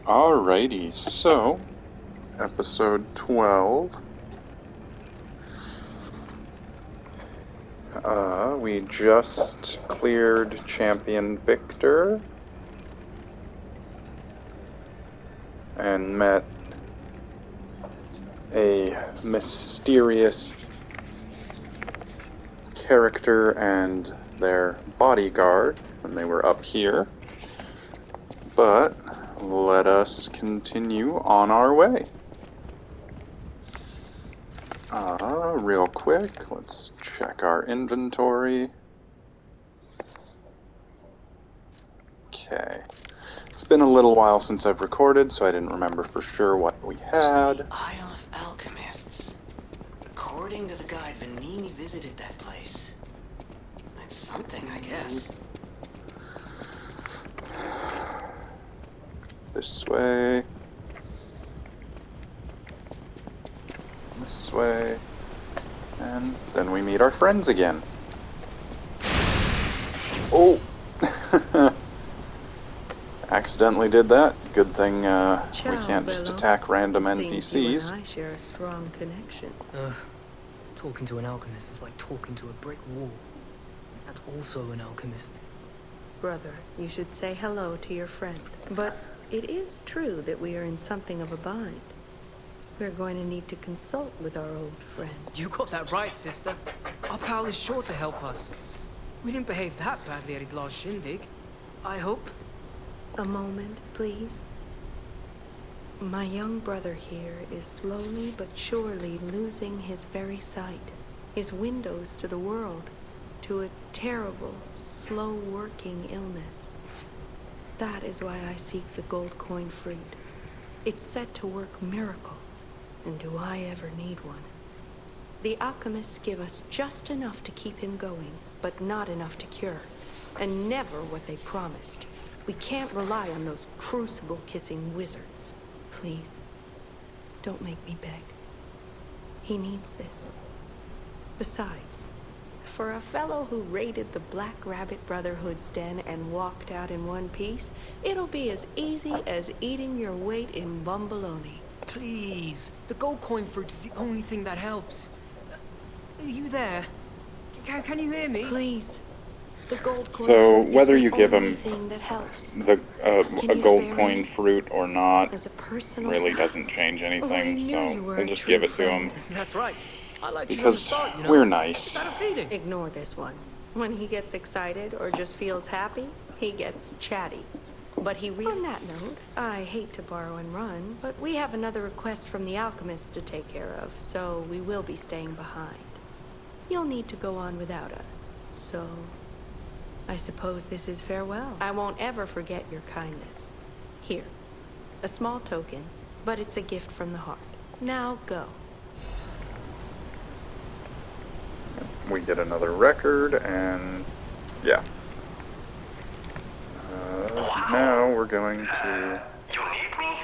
Alrighty, so episode 12. We just cleared Champion Victor and met a mysterious character and their bodyguard when they were up here. But let us continue on our way. Real quick, let's check our inventory. Okay. It's been a little while since I've recorded, so I didn't remember for sure what we had. The Isle of Alchemists. According to the guide, Vanini visited that place. That's something, I guess. This way. This way. And then we meet our friends again. Oh! Accidentally did that. Good thing we can't just attack random NPCs. I share a strong connection. Talking to an alchemist is like talking to a brick wall. That's also an alchemist. Brother, you should say hello to your friend. But it is true that we are in something of a bind. We're going to need to consult with our old friend. You got that right, sister. Our pal is sure to help us. We didn't behave that badly at his last shindig. I hope. A moment, please. My young brother here is slowly but surely losing his very sight, his windows to the world, to a terrible, slow-working illness. That is why I seek the gold coin fruit. It's said to work miracles, and do I ever need one? The alchemists give us just enough to keep him going, but not enough to cure, and never what they promised. We can't rely on those crucible-kissing wizards. Please, don't make me beg. He needs this. Besides, for a fellow who raided the Black Rabbit Brotherhood's den and walked out in one piece, it'll be as easy as eating your weight in bumbaloni. Please. The gold coin fruit is the only thing that helps. Are you there? Can you hear me? Please. The gold coin So fruit whether is you the give only him thing that helps. a gold coin fruit or not As a personal really doesn't change Oh, I anything, knew so you were we'll a just true give it to friend. him. That's right. I like you from the Because start, you know? we're nice. Got a feeling. Ignore this one. When he gets excited or just feels happy, he gets chatty. But on that note, I hate to borrow and run, but we have another request from the alchemists to take care of, so we will be staying behind. You'll need to go on without us, so I suppose this is farewell. I won't ever forget your kindness. Here, a small token, but it's a gift from the heart. Now go. We get another record, and yeah. Now we're going to... You need me?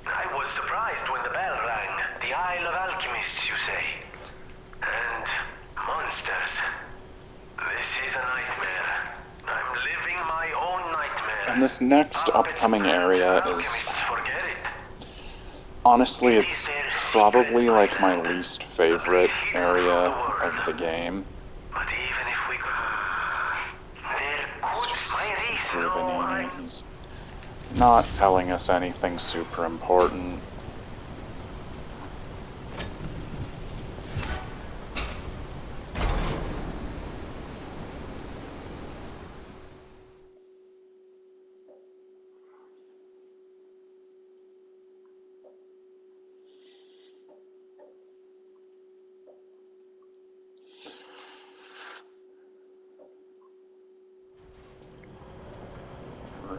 I was surprised when the bell rang. The Isle of Alchemists, you say? And monsters. This is a nightmare. I'm living my own nightmare. And this next upcoming area is... Forget it. Honestly, it's probably like my least favorite area of the game. But even if we there It's could just my race poor know Vanini. He's not telling us anything super important.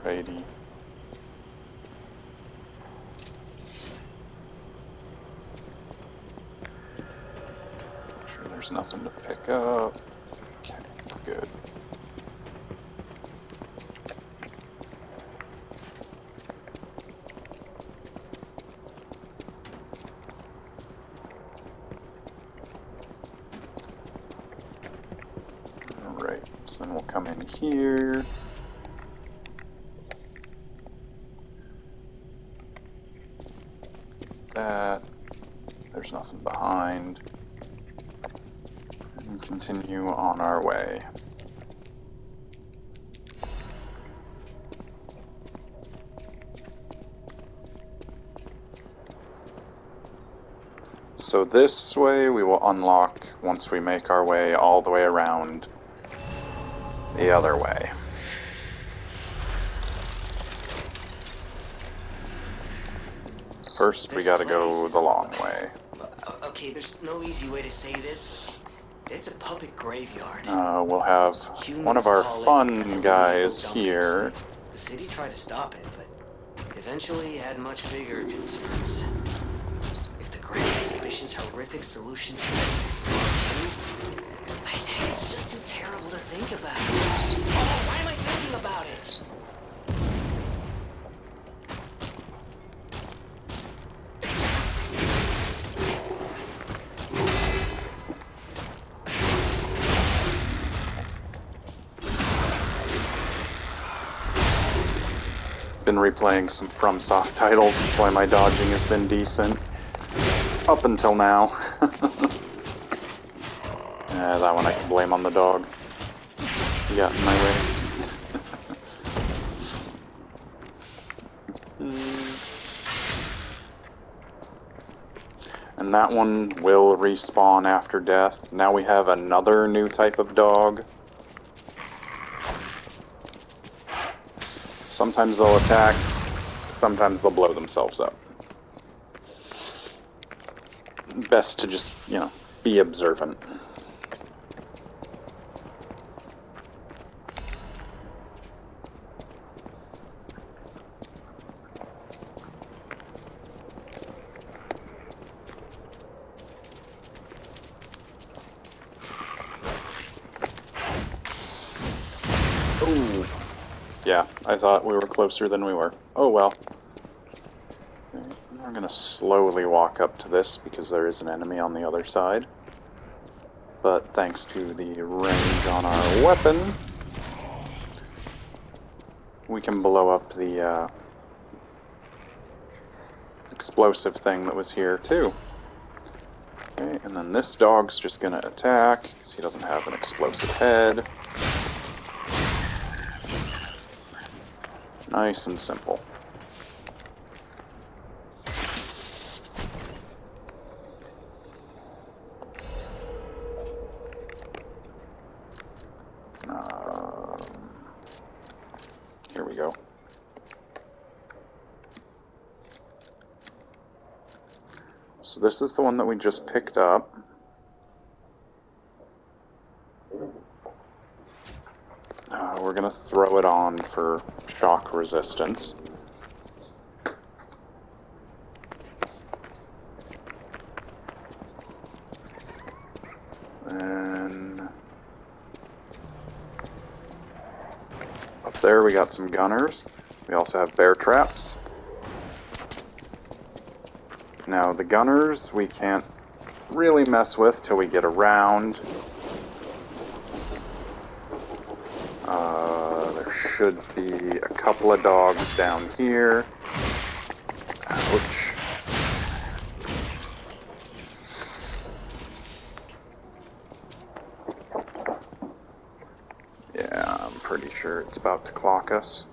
Alrighty. Sure there's nothing to pick up. Okay, good. Alright, so then we'll come in here. that. There's nothing behind. And continue on our way. So this way we will unlock once we make our way all the way around the other way. First, we This gotta go place the is- long way. Okay, there's no easy way to say this. It's a puppet graveyard. We'll have one of Humans our call it fun an guys illegal dumping here. site. The city tried to stop it, but eventually had much bigger concerns. If the Grand Exhibition's horrific solutions threaten this world too, it's just too terrible to think about. Oh, why am I thinking about it? Been replaying some FromSoft titles, that's why my dodging has been decent. Up until now. Yeah, that one I can blame on the dog. He got in my way. And that one will respawn after death. Now we have another new type of dog. Sometimes they'll attack, sometimes they'll blow themselves up. Best to just, you know, be observant. Ooh. Yeah, I thought we were closer than we were. Oh well. Okay, we're gonna slowly walk up to this because there is an enemy on the other side. But thanks to the range on our weapon, we can blow up the explosive thing that was here too. Okay, and then this dog's just gonna attack because he doesn't have an explosive head. Nice and simple. Here we go. So this is the one that we just picked up. We're gonna throw it on for shock resistance. And up there we got some gunners. We also have bear traps. Now the gunners we can't really mess with till we get around. There should be a couple of dogs down here. Ouch. Yeah, I'm pretty sure it's about to clock us.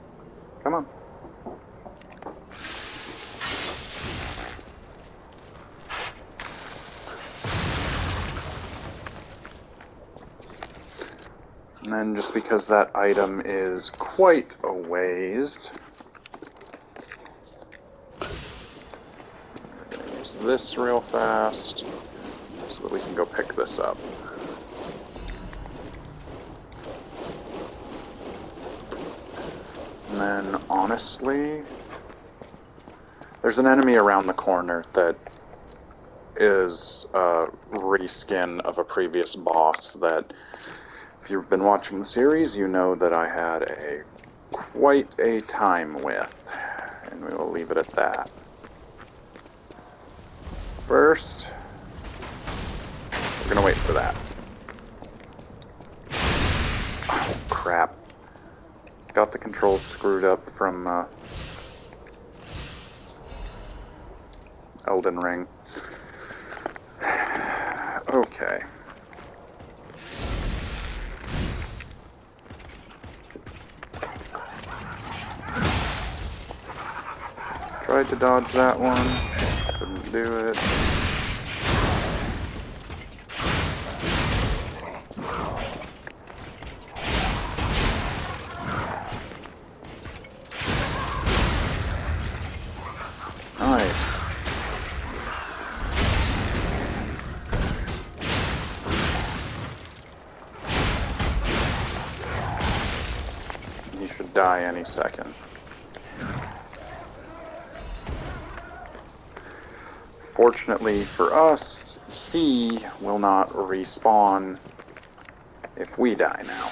Come on. And then just because that item is quite a ways, we're going to use this real fast so that we can go pick this up. And then, honestly, there's an enemy around the corner that is a reskin of a previous boss that, if you've been watching the series, you know that I had quite a time with, and we will leave it at that. First, we're gonna wait for that. Oh, crap. Got the controls screwed up from Elden Ring. Okay. Tried to dodge that one. Couldn't do it. Nice. He should die any second. Fortunately for us, he will not respawn if we die now.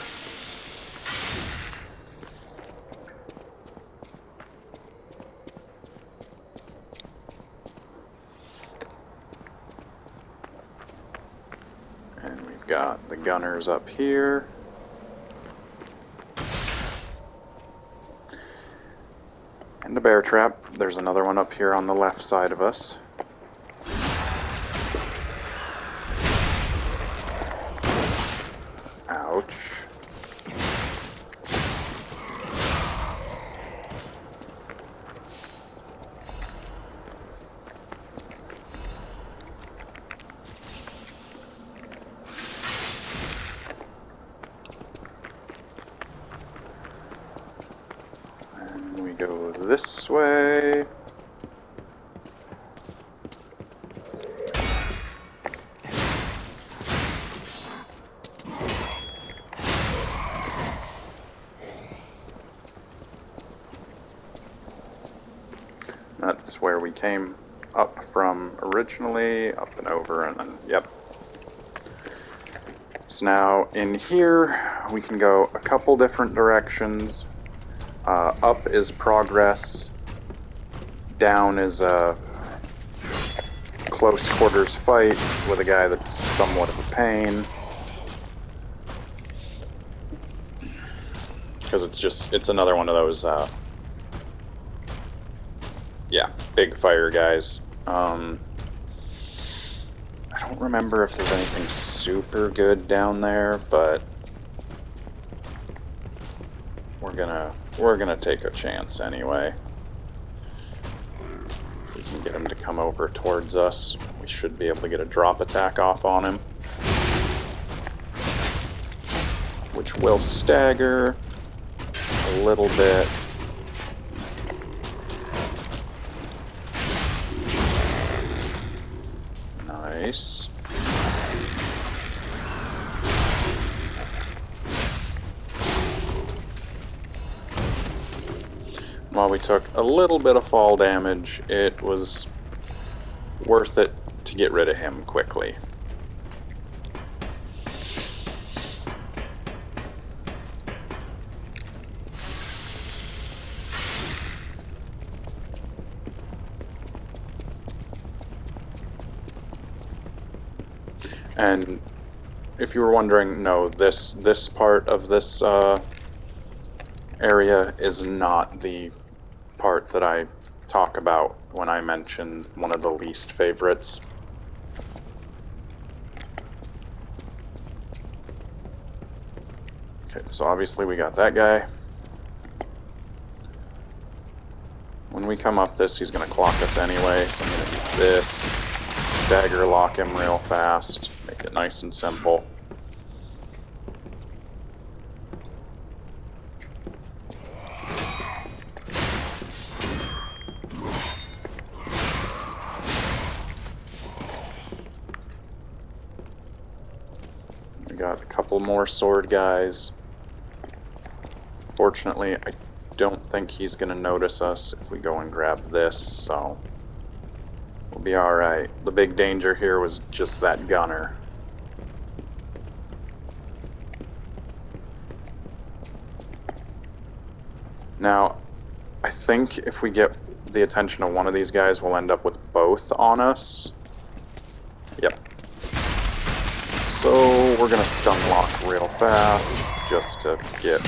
And we've got the gunners up here. And a bear trap. There's another one up here on the left side of us. Ouch. And we go this way. That's where we came up from originally, up and over, and then, yep. So now, in here, we can go a couple different directions. Up is progress. Down is a close quarters fight with a guy that's somewhat of a pain. Because it's another one of those, yeah, big fire guys. I don't remember if there's anything super good down there, but we're gonna take a chance anyway. If we can get him to come over towards us, we should be able to get a drop attack off on him, which will stagger a little bit. Nice. While we took a little bit of fall damage, it was worth it to get rid of him quickly. And if you were wondering, no, this part of this area is not the part that I talk about when I mention one of the least favorites. Okay, so obviously we got that guy. When we come up this, he's going to clock us anyway, so I'm going to do this, stagger lock him real fast, make it nice and simple. Got a couple more sword guys. Fortunately, I don't think he's going to notice us if we go and grab this, so we'll be alright. The big danger here was just that gunner. Now, I think if we get the attention of one of these guys, we'll end up with both on us. Yep. So we're going to stun lock real fast, just to get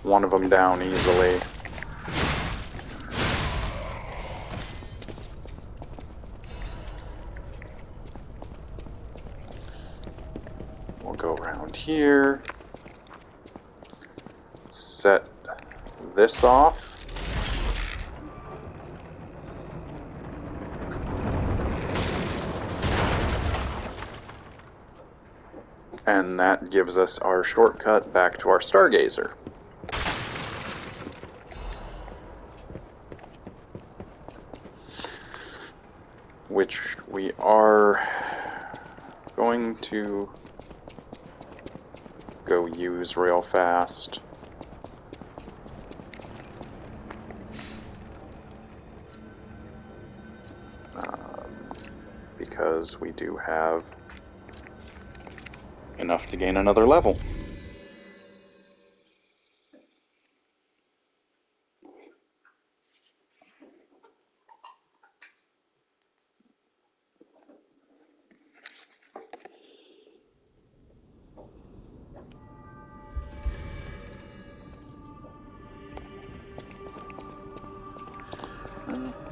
one of them down easily. around here. Set this off. And that gives us our shortcut back to our Stargazer. Which we are going to go use real fast. Because we do have enough to gain another level.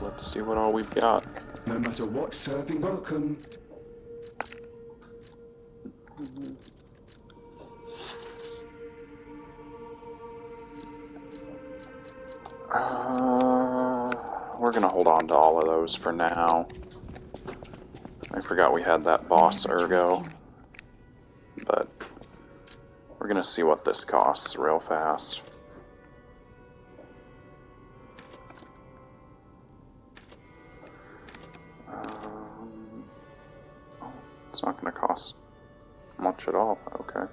Let's see what all we've got. No matter what serving, welcome. We're gonna hold on to all of those for now. I forgot we had that boss ergo. But we're gonna see what this costs real fast. It's not gonna cost much at all. Okay.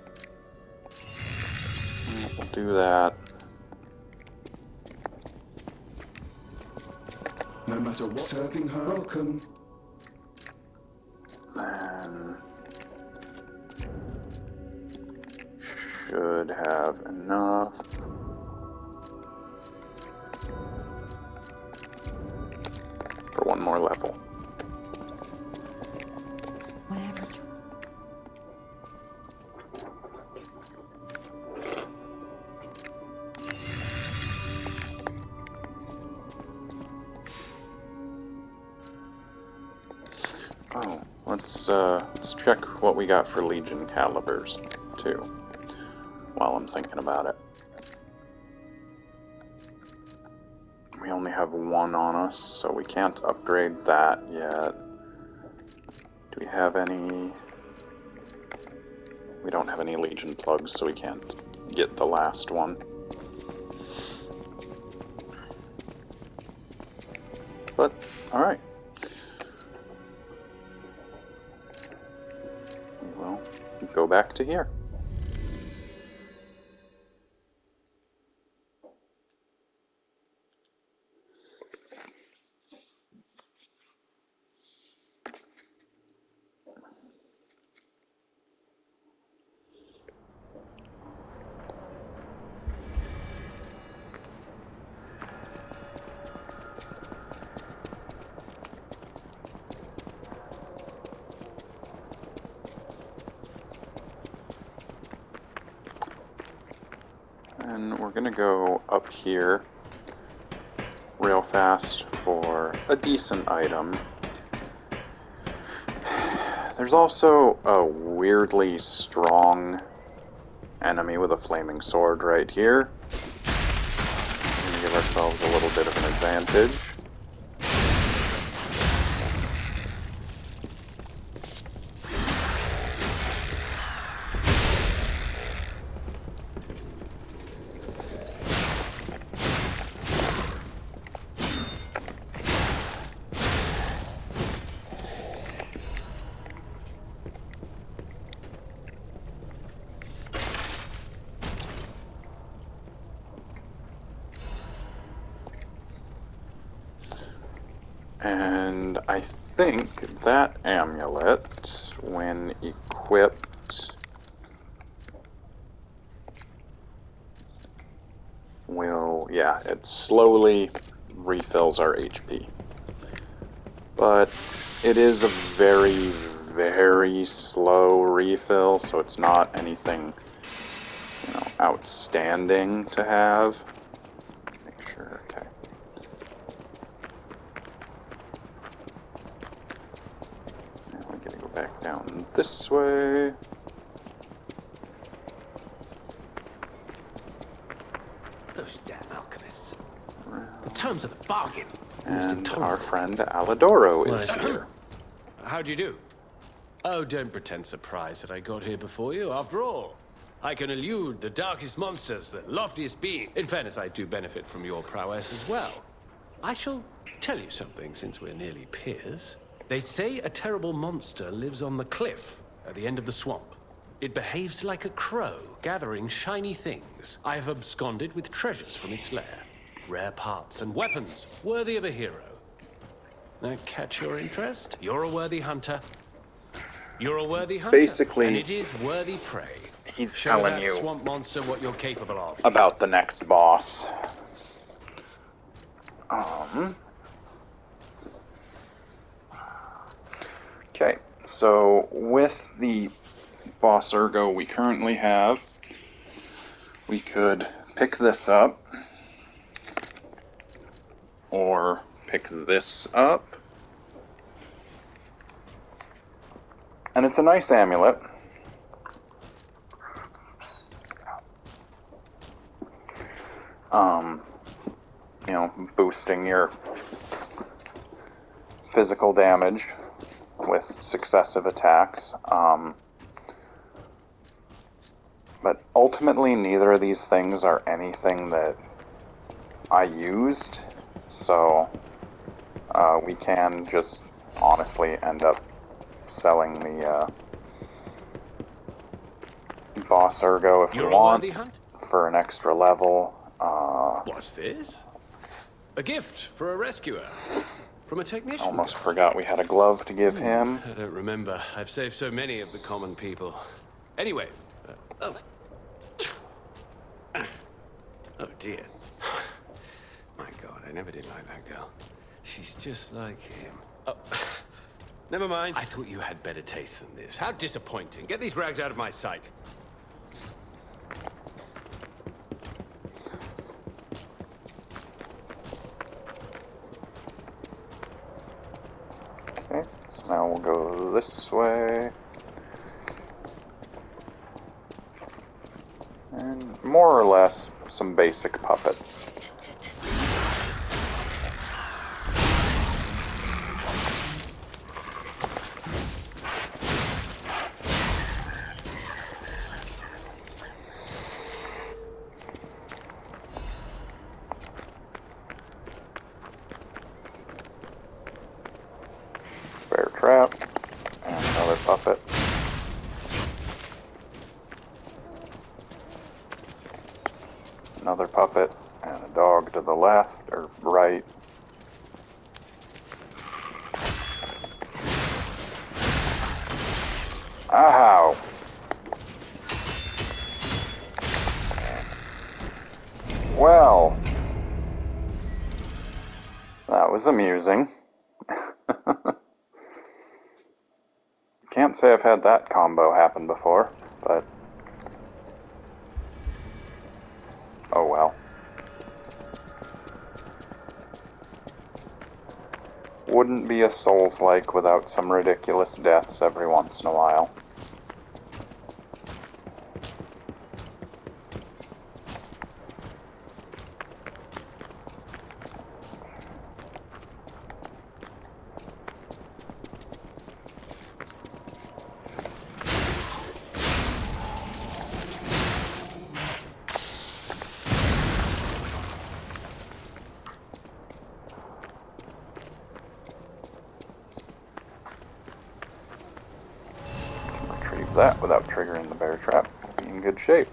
We'll do that. No matter what serving her, welcome. Then should have enough. For one more level. Whatever. Oh, let's check what we got for Legion calibers too. While I'm thinking about it. We only have one on us, so we can't upgrade that yet. Do we have any? We don't have any Legion plugs, so we can't get the last one. But, alright. Well, go back to here. And we're gonna go up here real fast for a decent item. There's also a weirdly strong enemy with a flaming sword right here. We're gonna give ourselves a little bit of an advantage. And I think that amulet, when equipped, will, yeah, it slowly refills our HP. But it is a very, very slow refill, so it's not anything, you know, outstanding to have. Make sure, okay. Now we're gonna go back down this way. terms of the bargain. And Mr. our Tom. friend Alidoro is Right. here. How'd you do? Oh, don't pretend surprised that I got here before you. After all, I can elude the darkest monsters, the loftiest beings. In fairness, I do benefit from your prowess as well. I shall tell you something, since we're nearly peers. They say a terrible monster lives on the cliff at the end of the swamp. It behaves like a crow, gathering shiny things. I have absconded with treasures from its lair. Rare parts and weapons, worthy of a hero. That catch your interest? You're a worthy hunter. You're a worthy hunter. Basically, and it is worthy prey. He's Show telling that you swamp monster what you're capable of. about the next boss. Okay, so with the boss ergo we currently have, we could pick this up, or pick this up. And it's a nice amulet. You know, boosting your physical damage with successive attacks. But ultimately, neither of these things are anything that I used, so we can just honestly end up selling the boss ergo if we You're a want worthy hunt? for an extra level. What's this? A gift for a rescuer. From a technician. Almost forgot we had a glove to give him. I don't remember. I've saved so many of the common people. Anyway. Oh dear. My God, I never did like that girl. She's just like him. Oh, never mind. I thought you had better taste than this. How disappointing. Get these rags out of my sight. Okay, so now we'll go this way. And more or less some basic puppets. Bear trap, and another puppet. Another puppet, and a dog to the left, or right. Ow! Well, that was amusing. Can't say I've had that combo happen before, but oh well. Wouldn't be a Souls-like without some ridiculous deaths every once in a while. Retrieve that without triggering the bear trap. Be in good shape.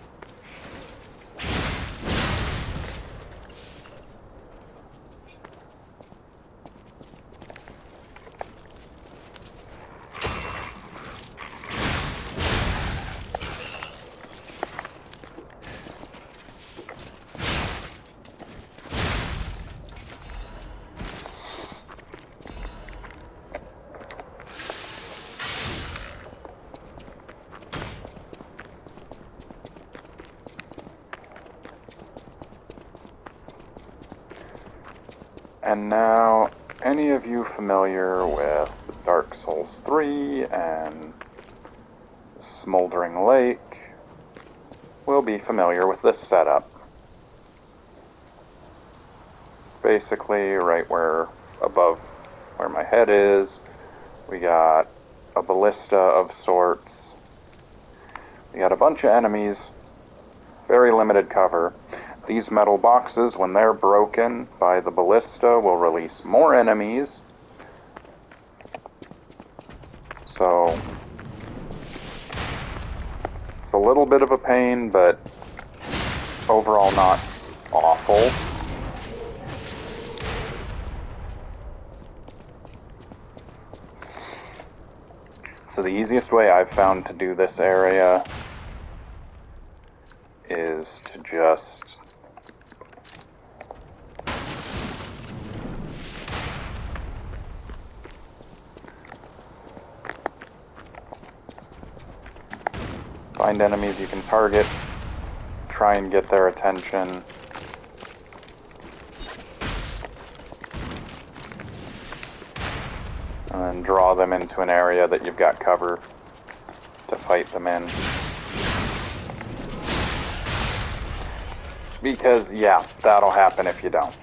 And now, any of you familiar with Dark Souls 3 and Smoldering Lake will be familiar with this setup. basically, right where above where my head is. We got a ballista of sorts. We got a bunch of enemies. Very limited cover. These metal boxes, when they're broken by the ballista, will release more enemies. So it's a little bit of a pain, but overall not awful. So the easiest way I've found to do this area is to just find enemies you can target, try and get their attention. And then draw them into an area that you've got cover to fight them in. Because, yeah, that'll happen if you don't.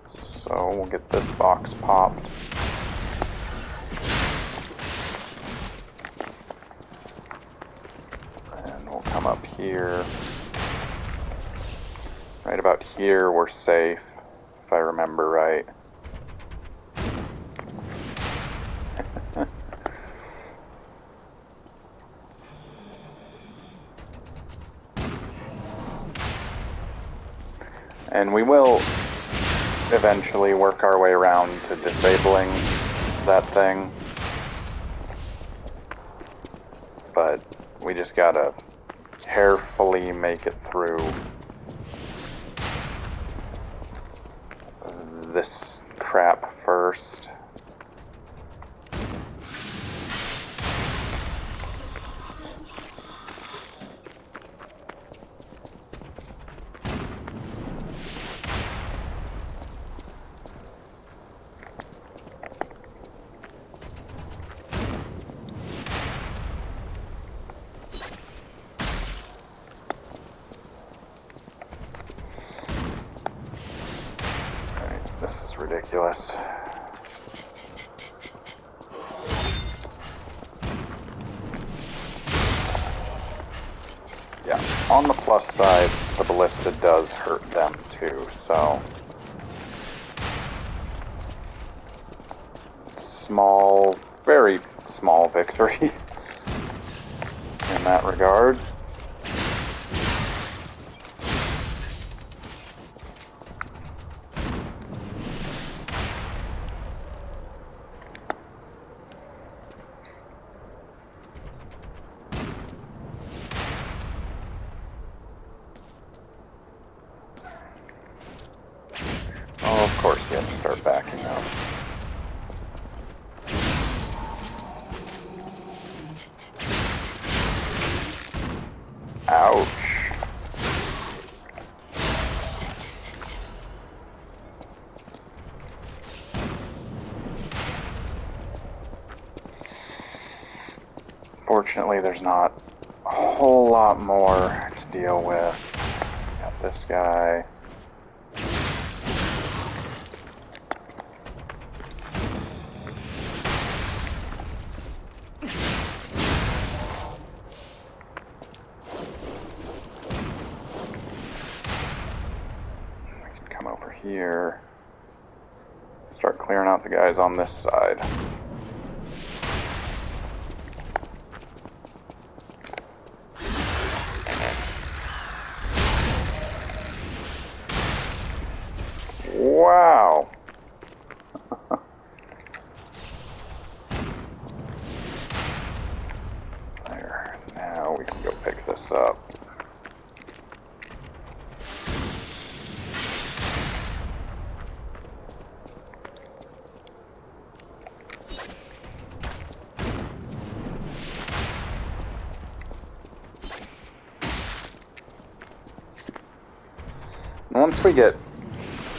So we'll get this box popped. And we'll come up here. Right about here we're safe, if I remember right. And we will eventually work our way around to disabling that thing. But we just gotta carefully make it through this crap first. This is ridiculous. Yeah, on the plus side, the ballista does hurt them too, so small, very small victory in that regard. Oh, of course you have to start backing up. Ouch. Fortunately, there's not a whole lot more to deal with. Got this guy. Over here, start clearing out the guys on this side. Wow. There, now we can go pick this up. once we get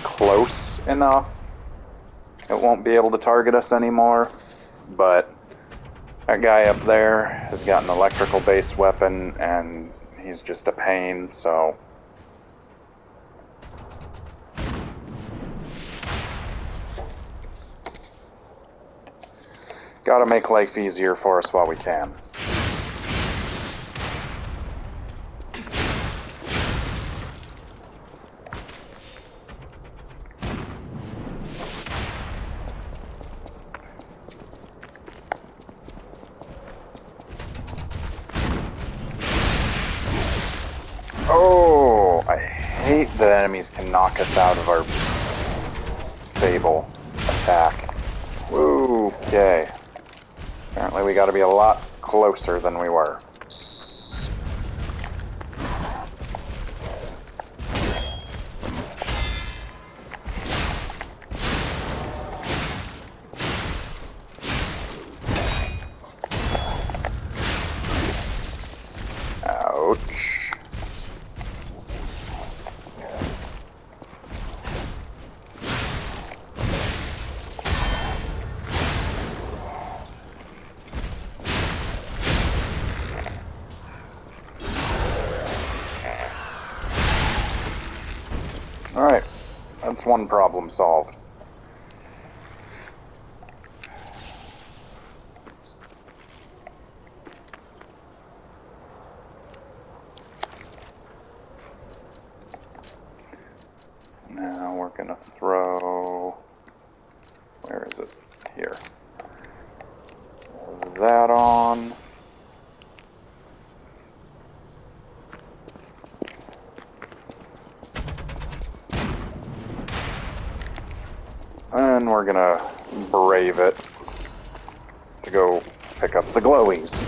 close enough, it won't be able to target us anymore. But that guy up there has got an electrical-based weapon, and he's just a pain, so... Gotta make life easier for us while we can. Oh, I hate that enemies can knock us out of our Fable attack. Okay. Apparently we gotta be a lot closer than we were. Ouch. Alright, that's one problem solved. Now we're gonna throw... Where is it? Here. That on. And we're gonna brave it to go pick up the glowies.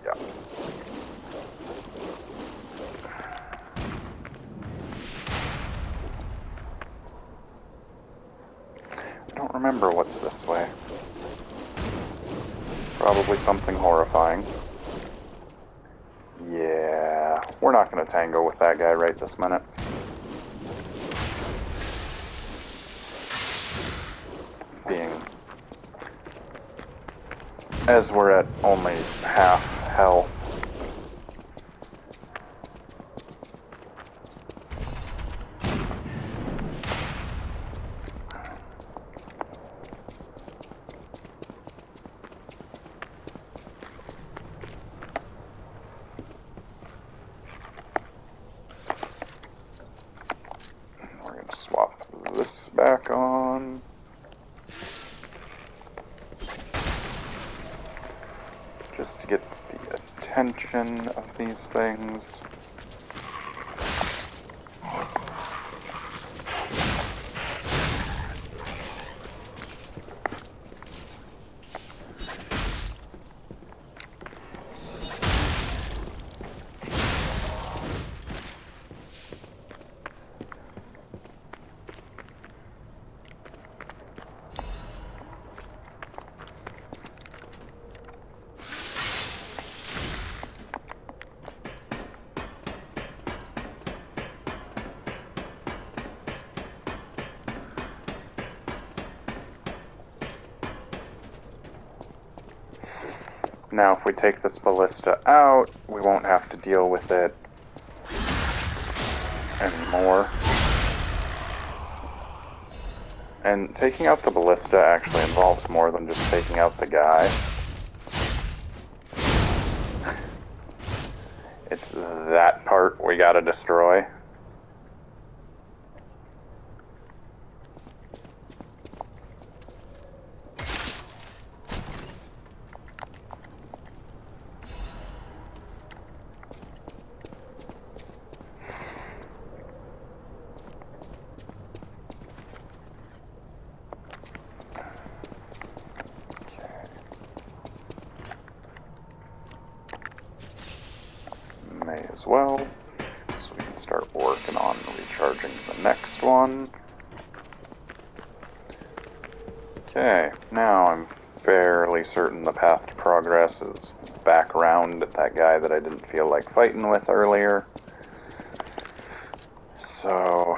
Yeah. I don't remember what's this way. Probably something horrifying. Yeah, we're not going to tango with that guy right this minute. As we're at only half health. We're going to swap this back on. Just to get the attention of these things. Now, if we take this ballista out, we won't have to deal with it anymore. And taking out the ballista actually involves more than just taking out the guy. It's that part we gotta destroy. May as well, so we can start working on recharging the next one. Okay, now I'm fairly certain the path to progress is back around at that guy that I didn't feel like fighting with earlier. So,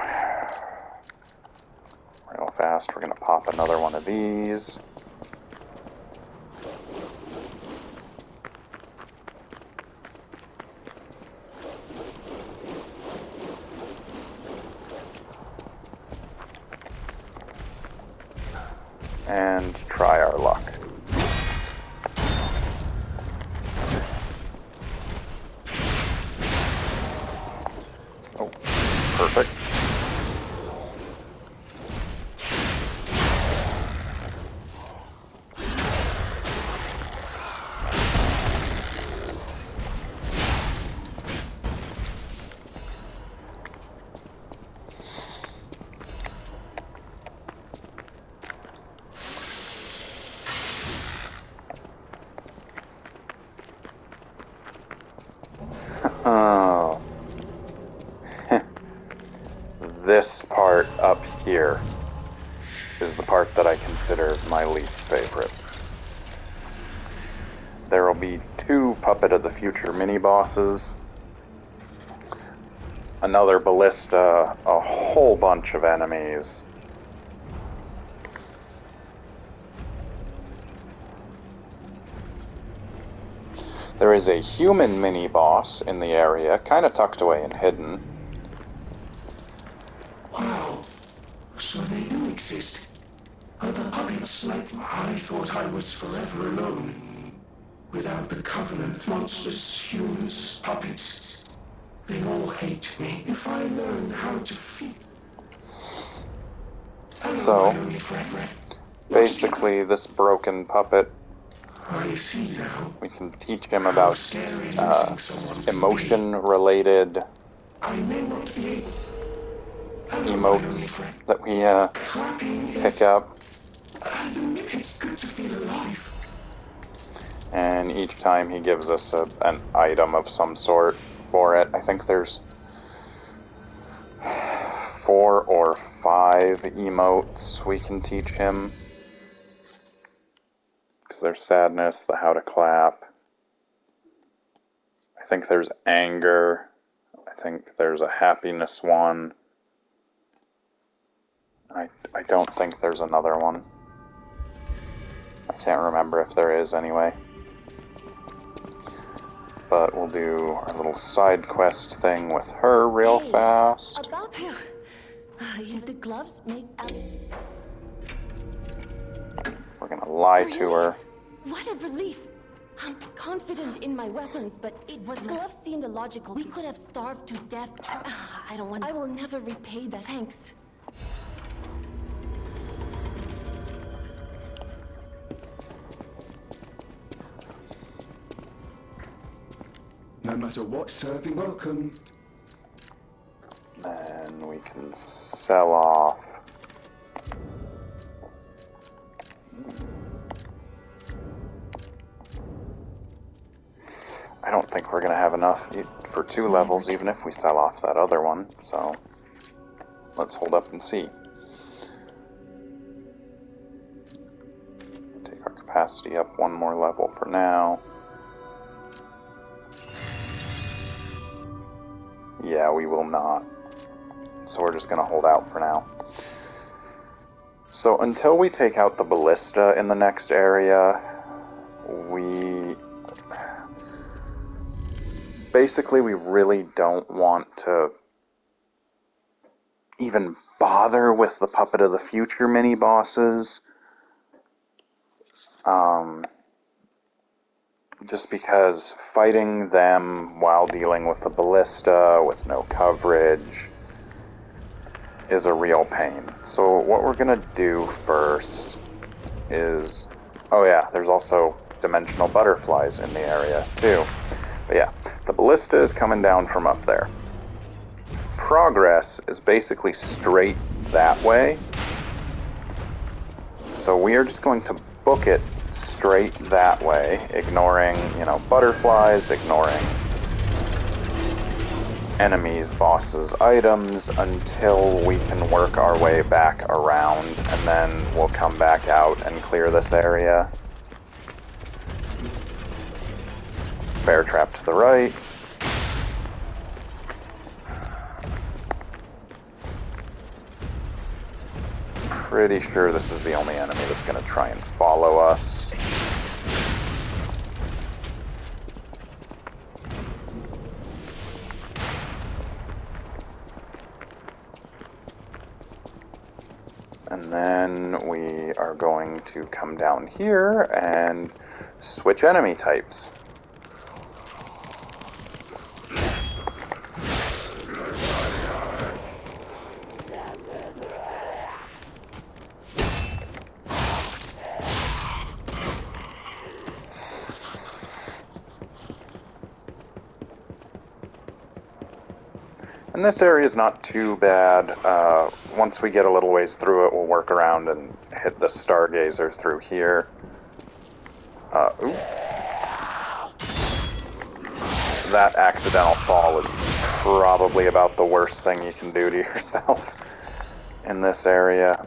real fast, we're gonna pop another one of these. And try our luck. Oh, perfect. Oh. This part up here is the part that I consider my least favorite. There will be 2 Puppet of the Future mini-bosses, another ballista, a whole bunch of enemies. There is a human mini-boss in the area, kind of tucked away and hidden. Wow. So they do exist. Other puppets like I thought I was forever alone. Without the Covenant, monsters, humans, puppets. They all hate me. If I learn how to feel. So, basically, this broken puppet, I see now. we can teach him about emotion-related I may not be able. emotes that we pick up. It's good to feel alive. And each time he gives us an item of some sort for it. I think there's 4 or 5 emotes we can teach him. Because there's sadness, the how to clap. I think there's anger. I think there's a happiness one. I don't think there's another one. I can't remember if there is anyway. But we'll do our little side quest thing with her real fast. About you. Did the gloves make out? We're gonna lie to her. What a relief. I'm confident in my weapons, but it was gloves seemed illogical. We could have starved to death. I don't want. I will never repay that. Thanks. No matter what, serving welcome. Then we can sell off. I don't think we're going to have enough for 2 levels, even if we sell off that other one, so let's hold up and see. Take our capacity up 1 more level for now. Yeah, we will not. So we're just going to hold out for now. So until we take out the ballista in the next area, basically, we really don't want to even bother with the Puppet of the Future mini-bosses. Just because fighting them while dealing with the ballista with no coverage is a real pain. So what we're going to do first is... Oh yeah, there's also dimensional butterflies in the area, too. But yeah, the ballista is coming down from up there. Progress is basically straight that way. So we are just going to book it straight that way, ignoring, butterflies, ignoring enemies, bosses, items until we can work our way back around, and then we'll come back out and clear this area. Bear trap to the right. Pretty sure this is the only enemy that's going to try and follow us. And then we are going to come down here and switch enemy types. And this area is not too bad. Once we get a little ways through it, we'll work around and hit the Stargazer through here. Ooh. That accidental fall is probably about the worst thing you can do to yourself in this area.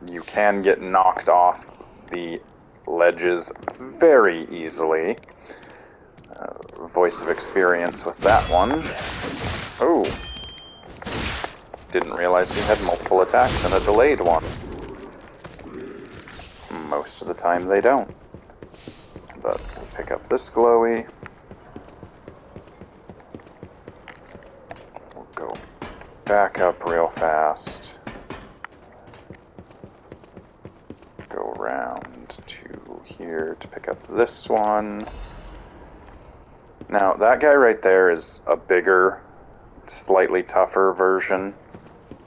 You can get knocked off the ledges very easily. Voice of experience with that one. Oh. Didn't realize he had multiple attacks and a delayed one. Most of the time they don't. But we'll pick up this glowy. We'll go back up real fast. Go around to here to pick up this one. Now, that guy right there is a bigger, slightly tougher version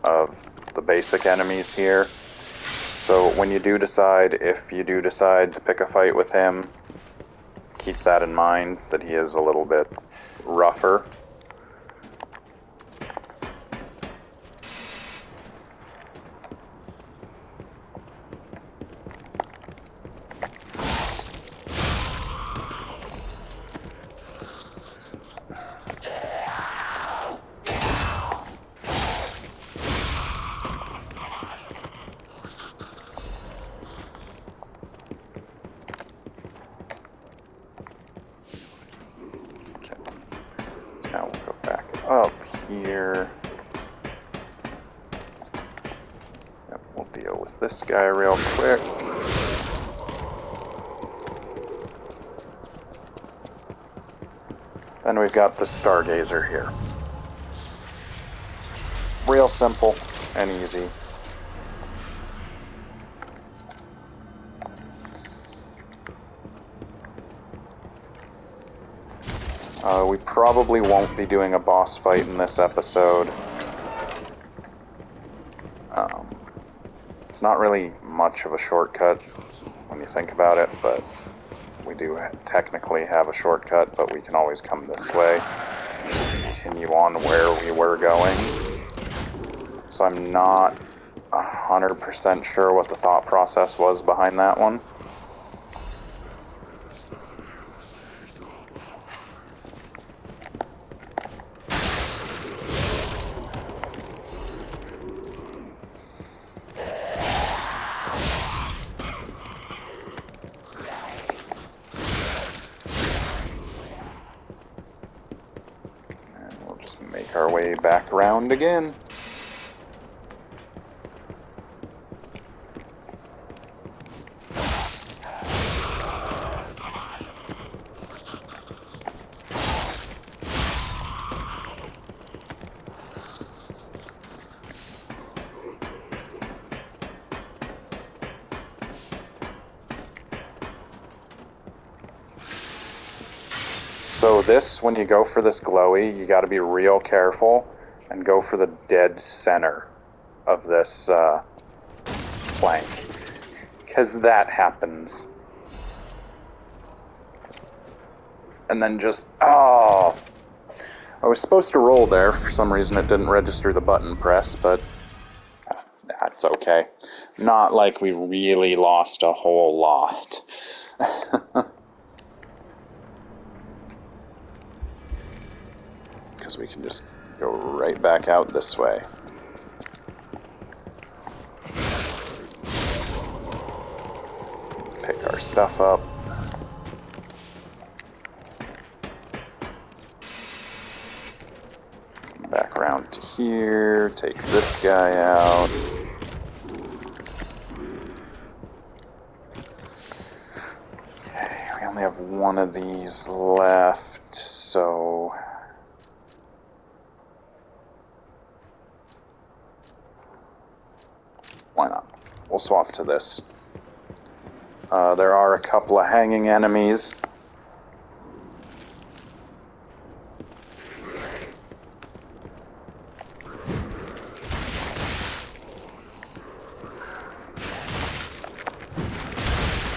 of the basic enemies here. So when you do decide, if you do decide to pick a fight with him, keep that in mind, that he is a little bit rougher. Now we'll go back up here. Yep, we'll deal with this guy real quick. Then we've got the Stargazer here. Real simple and easy. We probably won't be doing a boss fight in this episode. It's not really much of a shortcut when you think about it, but we do technically have a shortcut, but we can always come this way and just continue on where we were going. So I'm not 100% sure what the thought process was behind that one. Make our way back around again. So this, when you go for this glowy, you got to be real careful and go for the dead center of this plank, because that happens. And then just, oh, I was supposed to roll there. For some reason it didn't register the button press, but that's okay. Not like we really lost a whole lot. Because because we can just go right back out this way. Pick our stuff up. Come back around to here, take this guy out. Okay, we only have one of these left, so... why not? We'll swap to this. There are a couple of hanging enemies.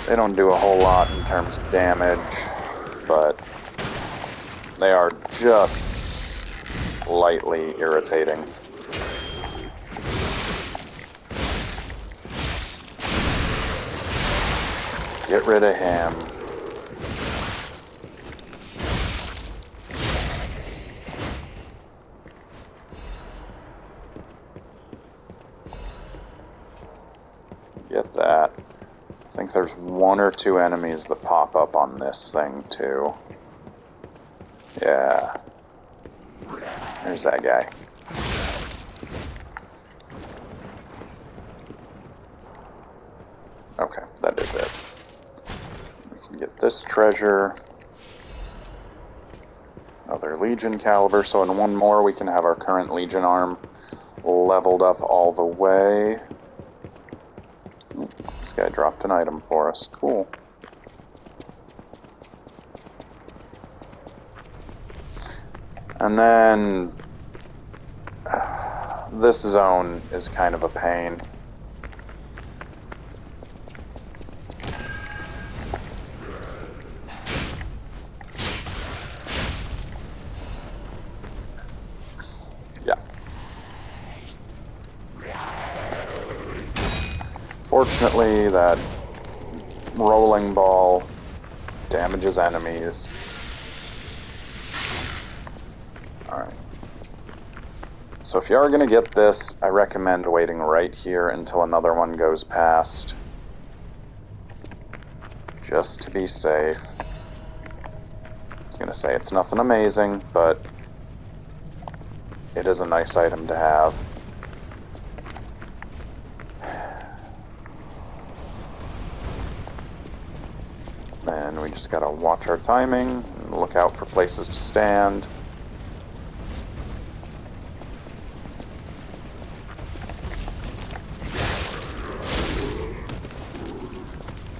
They don't do a whole lot in terms of damage, but they are just slightly irritating. Get rid of him. Get that. I think there's one or two enemies that pop up on this thing, too. Yeah. There's that guy. Okay, that is it. We can get this treasure. Another Legion caliber, so in one more we can have our current Legion arm leveled up all the way. Ooh, this guy dropped an item for us. Cool. And then this zone is kind of a pain. Yeah. Fortunately, that rolling ball damages enemies. Alright. So if you are going to get this, I recommend waiting right here until another one goes past. Just to be safe. I was going to say it's nothing amazing, but it is a nice item to have. And we just gotta watch our timing and look out for places to stand.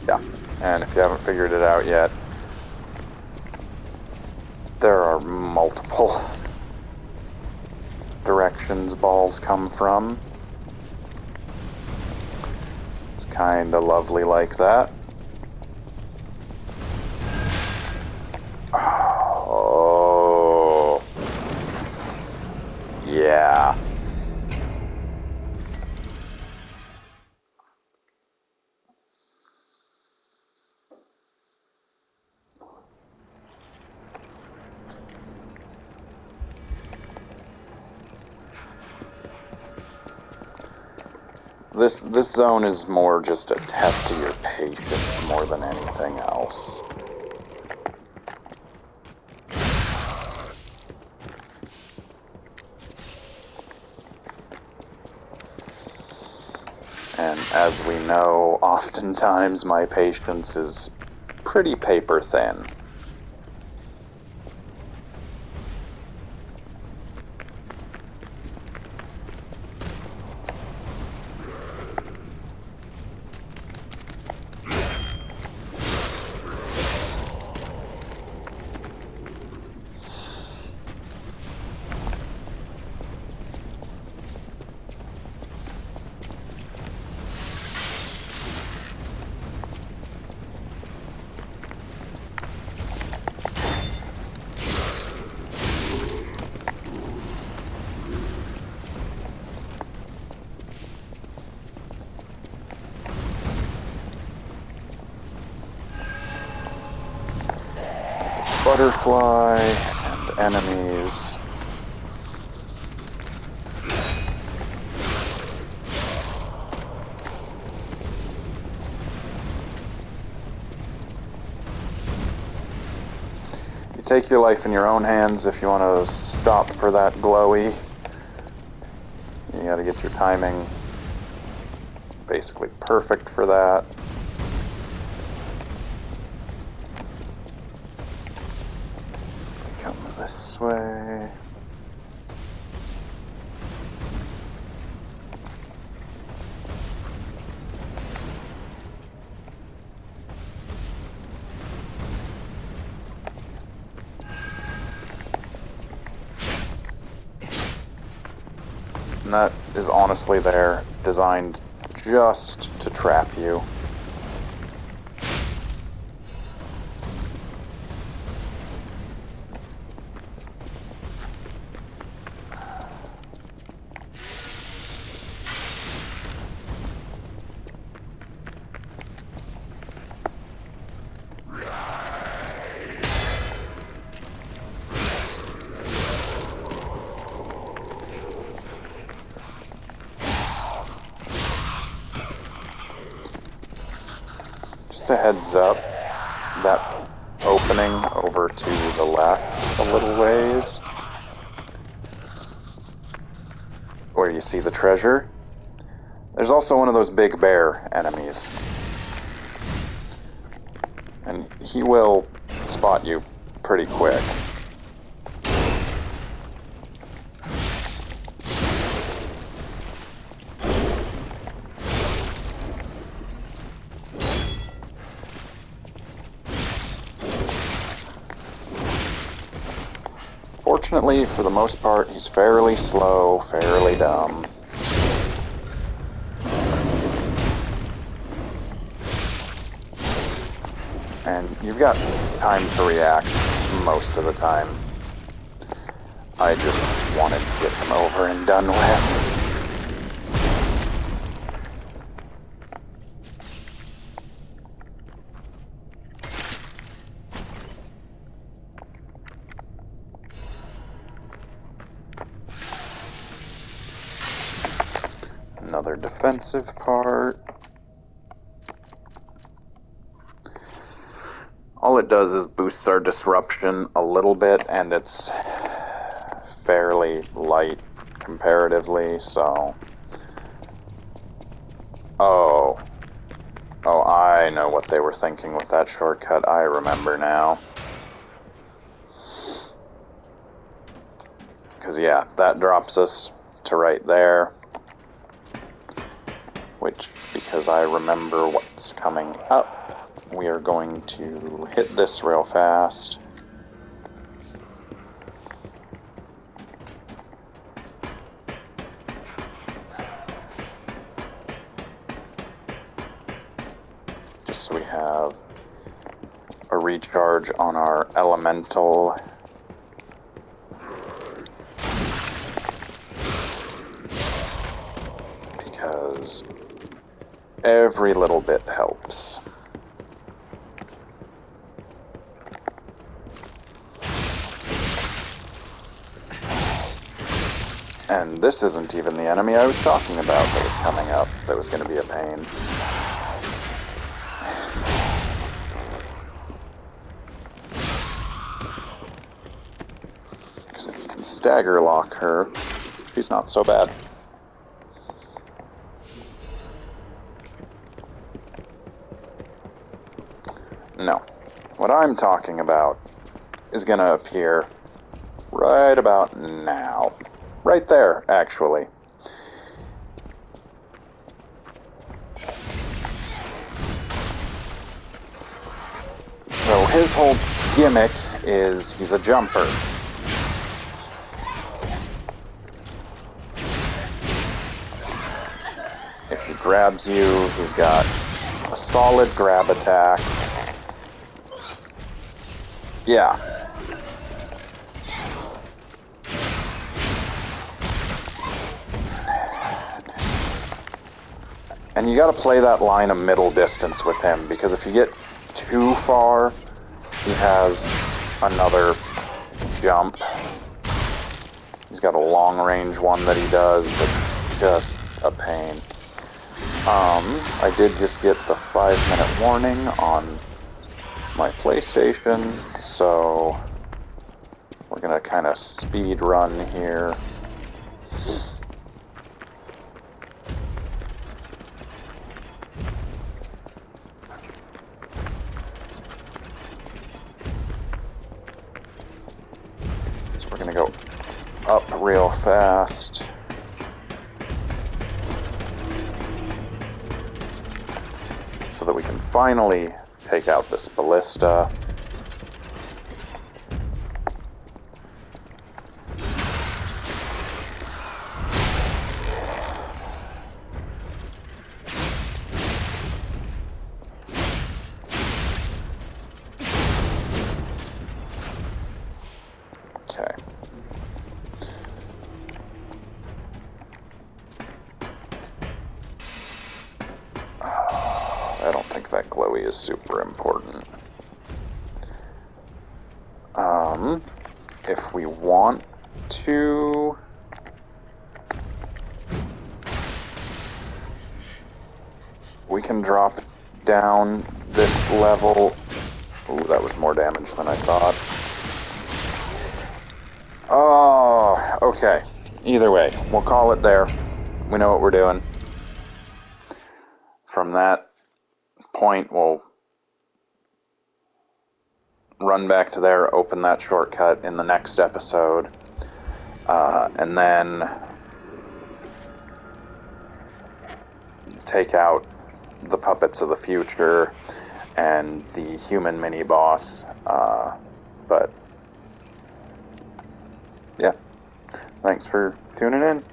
Yeah, and if you haven't figured it out yet, there are multiple directions balls come from. It's kinda lovely like that. Oh. Yeah. This zone is more just a test of your patience more than anything else. And as we know, oftentimes my patience is pretty paper thin. Butterfly and enemies. take your life in your own hands if you want to stop for that glowy. You gotta get your timing basically perfect for that. Come this way. And that is honestly there, designed just to trap you. Just a heads up, that opening over to the left a little ways, where you see the treasure, there's also one of those big bear enemies. And he will spot you pretty quick. Fortunately, for the most part, he's fairly slow, fairly dumb. And you've got time to react most of the time. I just wanted to get him over and done with. Another defensive part. All it does is boost our disruption a little bit, and it's fairly light comparatively, so... Oh, I know what they were thinking with that shortcut. I remember now. Because, yeah, that drops us to right there. Which, because I remember what's coming up, we are going to hit this real fast. Just so we have a recharge on our elemental. Because every little bit helps. And this isn't even the enemy I was talking about that was coming up, that was going to be a pain. Because if you can stagger lock her, she's not so bad. No. What I'm talking about is going to appear right about now. Right there, actually. So his whole gimmick is he's a jumper. If he grabs you, he's got a solid grab attack. Yeah. And you gotta play that line of middle distance with him, because if you get too far, he has another jump. He's got a long range one that he does that's just a pain. I did just get the 5-minute warning on my PlayStation, so We're gonna kind of speed run here. So we're gonna go up real fast. So that we can finally take out this ballista. Okay. I don't think that glowy is super important. If we want to... we can drop down this level. Ooh, that was more damage than I thought. Oh, okay. Either way, we'll call it there. We know what we're doing. From that point, we'll run back to there, open that shortcut in the next episode, and then take out the puppets of the future and the human mini-boss. But, yeah. Thanks for tuning in.